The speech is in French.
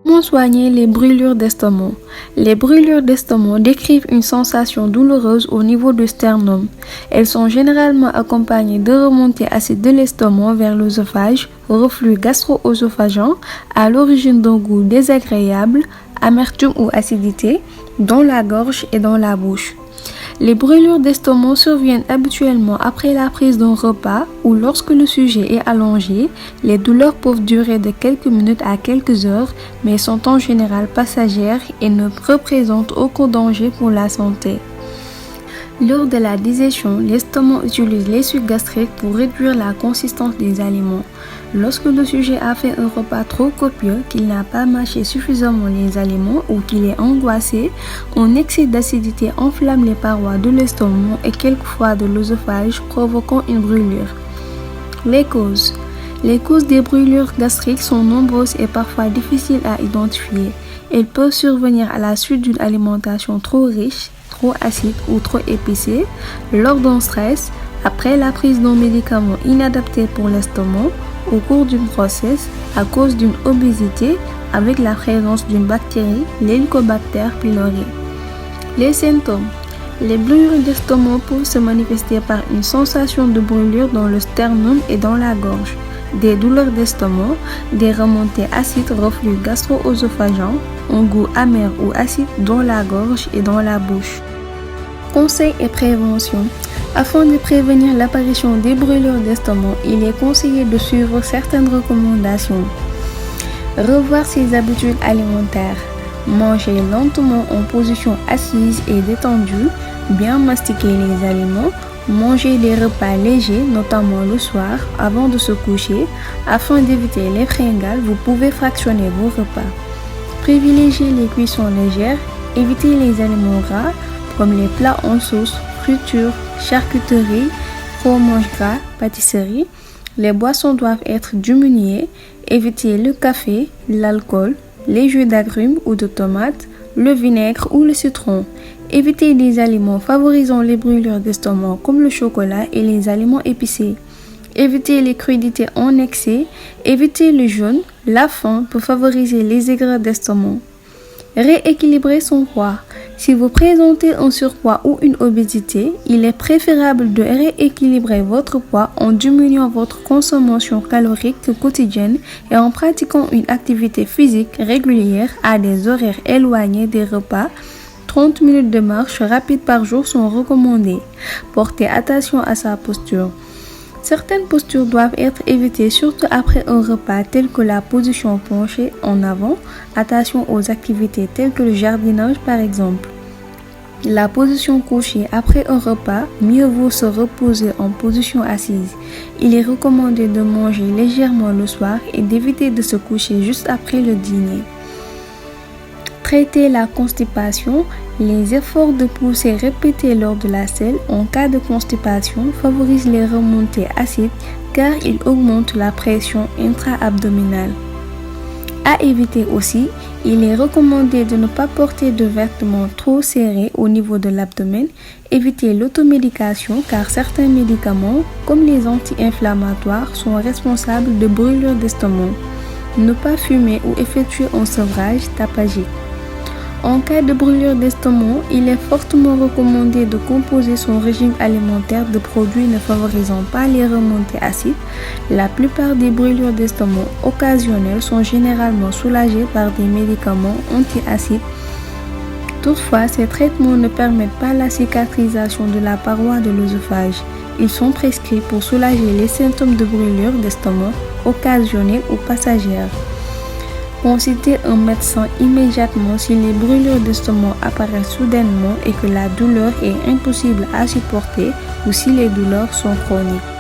Comment soigner les brûlures d'estomac? Les brûlures d'estomac décrivent une sensation douloureuse au niveau du sternum. Elles sont généralement accompagnées de remontées acides de l'estomac vers l'œsophage, reflux gastro-œsophagien à l'origine d'un goût désagréable, amertume ou acidité, dans la gorge et dans la bouche. Les brûlures d'estomac surviennent habituellement après la prise d'un repas ou lorsque le sujet est allongé. Les douleurs peuvent durer de quelques minutes à quelques heures, mais sont en général passagères et ne représentent aucun danger pour la santé. Lors de la digestion, l'estomac utilise les sucs gastriques pour réduire la consistance des aliments. Lorsque le sujet a fait un repas trop copieux, qu'il n'a pas mâché suffisamment les aliments ou qu'il est angoissé, un excès d'acidité enflamme les parois de l'estomac et quelquefois de l'œsophage, provoquant une brûlure. Les causes. Les causes des brûlures gastriques sont nombreuses et parfois difficiles à identifier. Elles peuvent survenir à la suite d'une alimentation trop riche, trop acide ou trop épicée, lors d'un stress, après la prise d'un médicament inadapté pour l'estomac, au cours d'une grossesse, à cause d'une obésité, avec la présence d'une bactérie, l'Helicobacter pylori. Les symptômes. Les brûlures d'estomac peuvent se manifester par une sensation de brûlure dans le sternum et dans la gorge, des douleurs d'estomac, des remontées acides, reflux gastro-œsophagien, un goût amer ou acide dans la gorge et dans la bouche. Conseils et prévention. Afin de prévenir l'apparition des brûlures d'estomac, il est conseillé de suivre certaines recommandations. Revoir ses habitudes alimentaires. Manger lentement en position assise et détendue, bien mastiquer les aliments, manger des repas légers, notamment le soir, avant de se coucher. Afin d'éviter les fringales, vous pouvez fractionner vos repas. Privilégiez les cuissons légères, évitez les aliments gras, comme les plats en sauce, friture, charcuterie, fromage gras, pâtisserie. Les boissons doivent être diminuées. Évitez le café, l'alcool, les jus d'agrumes ou de tomates, le vinaigre ou le citron. Évitez les aliments favorisant les brûlures d'estomac comme le chocolat et les aliments épicés. Évitez les crudités en excès. Évitez le jeûne. La faim peut favoriser les aigreurs d'estomac. Rééquilibrer son poids. Si vous présentez un surpoids ou une obésité, il est préférable de rééquilibrer votre poids en diminuant votre consommation calorique quotidienne et en pratiquant une activité physique régulière à des horaires éloignés des repas. 30 minutes de marche rapide par jour sont recommandées. Portez attention à sa posture. Certaines postures doivent être évitées, surtout après un repas, tel que la position penchée en avant. Attention aux activités telles que le jardinage par exemple. La position couchée après un repas, mieux vaut se reposer en position assise. Il est recommandé de manger légèrement le soir et d'éviter de se coucher juste après le dîner. Traiter la constipation. Les efforts de poussée répétés lors de la selle en cas de constipation favorisent les remontées acides car ils augmentent la pression intra-abdominale. À éviter aussi, il est recommandé de ne pas porter de vêtements trop serrés au niveau de l'abdomen. Évitez l'automédication car certains médicaments, comme les anti-inflammatoires, sont responsables de brûlures d'estomac. Ne pas fumer ou effectuer un sevrage tabagique. En cas de brûlure d'estomac, il est fortement recommandé de composer son régime alimentaire de produits ne favorisant pas les remontées acides. La plupart des brûlures d'estomac occasionnelles sont généralement soulagées par des médicaments antiacides. Toutefois, ces traitements ne permettent pas la cicatrisation de la paroi de l'œsophage. Ils sont prescrits pour soulager les symptômes de brûlure d'estomac occasionnelles ou passagères. Consultez un médecin immédiatement si les brûlures d'estomac apparaissent soudainement et que la douleur est impossible à supporter ou si les douleurs sont chroniques.